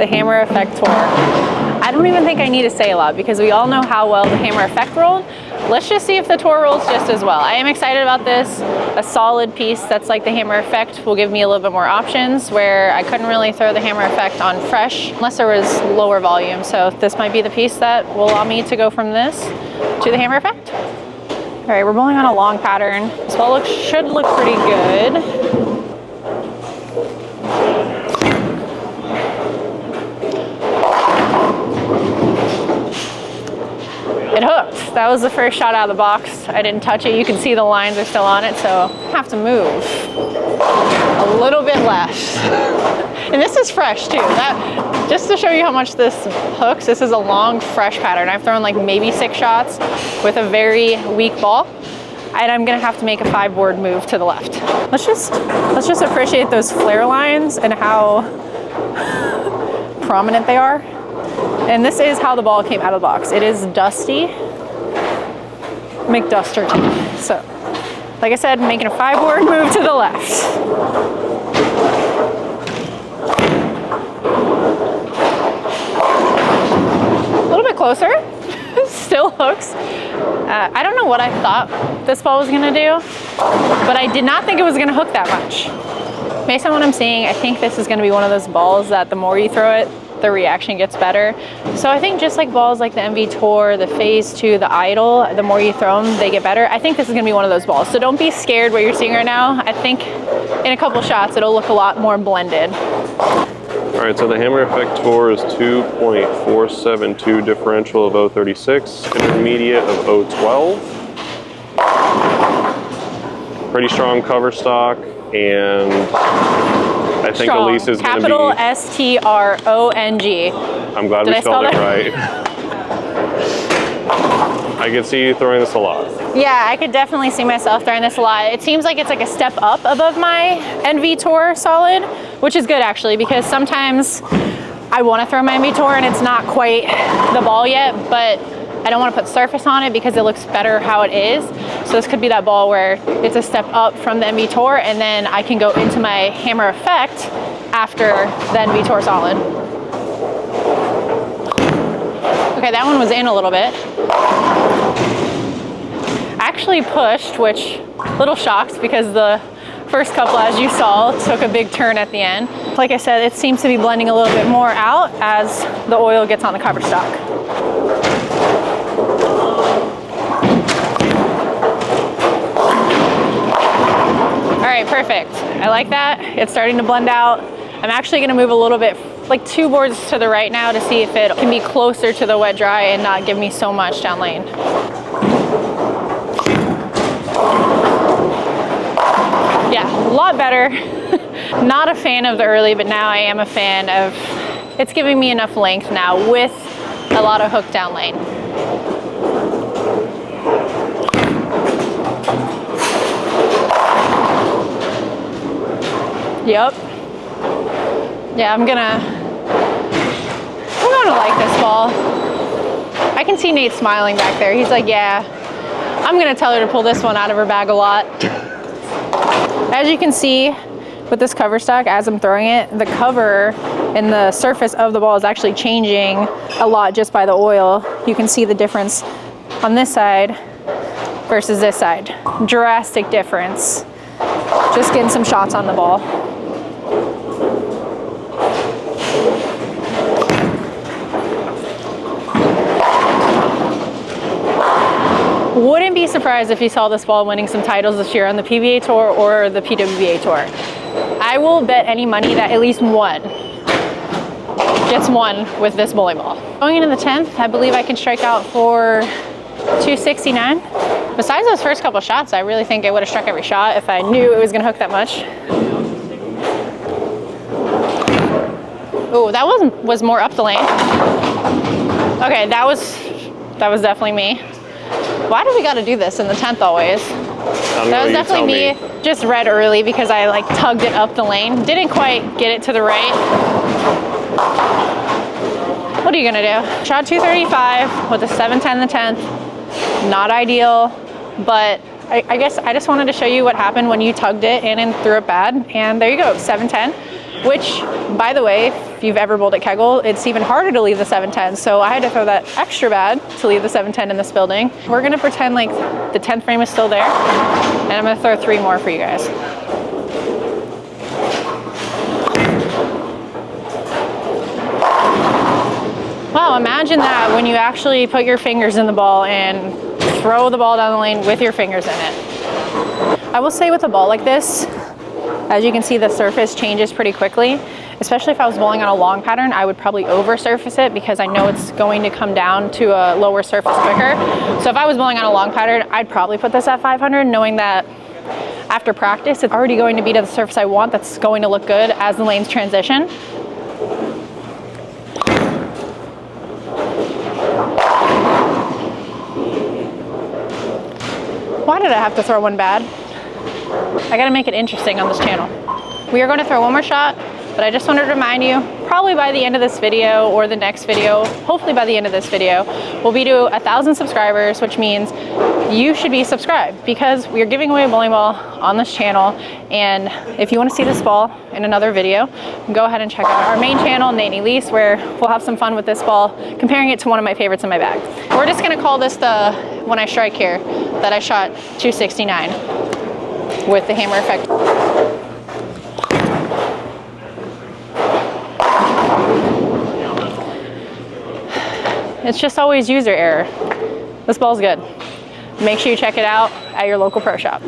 the Hammer Effect Tour. I don't even think I need to say a lot because we all know how well the Hammer Effect rolled. Let's just see if the Tour rolls just as well. I am excited about this. A solid piece that's like the Hammer Effect will give me a little bit more options where I couldn't really throw the Hammer Effect on fresh unless there was lower volume. So this might be the piece that will allow me to go from this to the Hammer Effect. All right, we're bowling on a long pattern. This ball should look pretty good. It hooked. That was the first shot out of the box. I didn't touch it. You can see the lines are still on it, so I have to move a little bit less. And this is fresh too. Just to show you how much this hooks, this is a long, fresh pattern. I've thrown like maybe 6 shots with a very weak ball, and I'm gonna have to make a 5-board move to the left. Let's just appreciate those flare lines and how prominent they are. And this is how the ball came out of the box. It is dusty, McDuster tape. So, like I said, making a 5-board move to the left. A little bit closer, still hooks. I don't know what I thought this ball was gonna do, but I did not think it was gonna hook that much. Based on what I'm seeing, I think this is gonna be one of those balls that the more you throw it, the reaction gets better. So I think just like balls like the MV Tour, the Phase 2, the Idol, the more you throw them, they get better. I think this is gonna be one of those balls. So don't be scared what you're seeing right now. I think in a couple shots, it'll look a lot more blended. All right, so the Hammer Effect Tour is 2.472 differential of 036, intermediate of 012. Pretty strong cover stock, and I think Strong. Elise is going to be... Capital S-T-R-O-N-G. I'm glad we spelled it right. I can see you throwing this a lot. Yeah, I could definitely see myself throwing this a lot. It seems like it's like a step up above my NV Tour solid, which is good actually, because sometimes I want to throw my NV Tour and it's not quite the ball yet, but I don't want to put surface on it because it looks better how it is. So this could be that ball where it's a step up from the NV Tour, and then I can go into my Hammer Effect after the NV Tour solid. Okay, that one was in a little bit. I actually pushed, which little shocked because the first couple, as you saw, took a big turn at the end. Like I said, it seems to be blending a little bit more out as the oil gets on the cover stock. All right, perfect. I like that. It's starting to blend out. I'm actually gonna move a little bit, like 2 boards to the right now to see if it can be closer to the wet dry and not give me so much down lane. Yeah, a lot better. Not a fan of the early, but now I am a fan of, it's giving me enough length now with a lot of hook down lane. Yep. Yeah, I'm gonna like this ball. I can see Nate smiling back there. He's like, yeah, I'm gonna tell her to pull this one out of her bag a lot. As you can see with this cover stock, as I'm throwing it, the cover and the surface of the ball is actually changing a lot just by the oil. You can see the difference on this side versus this side. Drastic difference. Just getting some shots on the ball. Wouldn't be surprised if you saw this ball winning some titles this year on the PBA Tour or the PWBA Tour. I will bet any money that at least one gets one with this bowling ball. Going into the 10th, I believe I can strike out for 269. Besides those first couple shots, I really think I would have struck every shot if I knew it was gonna hook that much. Oh, that was more up the lane. Okay, that was definitely me. Why do we gotta do this in the 10th always? That was definitely me. Just read early because I like tugged it up the lane. Didn't quite get it to the right. What are you gonna do? Shot 235 with a 710 in the 10th. Not ideal, but I guess I just wanted to show you what happened when you tugged it in and threw it bad. And there you go, 710. which, by the way, if you've ever bowled at Kegel, it's even harder to leave the 710. So I had to throw that extra bad to leave the 710 in this building. We're gonna pretend like the 10th frame is still there, and I'm gonna throw 3 more for you guys. Wow, imagine that when you actually put your fingers in the ball and throw the ball down the lane with your fingers in it. I will say with a ball like this, as you can see, the surface changes pretty quickly. Especially if I was bowling on a long pattern, I would probably over surface it because I know it's going to come down to a lower surface quicker. So if I was bowling on a long pattern, I'd probably put this at 500, knowing that after practice, it's already going to be to the surface I want that's going to look good as the lanes transition. Why did I have to throw one bad? I gotta make it interesting on this channel. We are going to throw one more shot, but I just wanted to remind you, probably by the end of this video or the next video, hopefully by the end of this video, we'll be to 1,000 subscribers, which means you should be subscribed because we are giving away a bowling ball on this channel. And if you want to see this ball in another video, go ahead and check out our main channel, Nate and Elise, where we'll have some fun with this ball, comparing it to one of my favorites in my bag. We're just going to call this the When I Strike Here, that I shot 269 with the hammer effect. It's just always user error. This ball's good. Make sure you check it out at your local pro shop.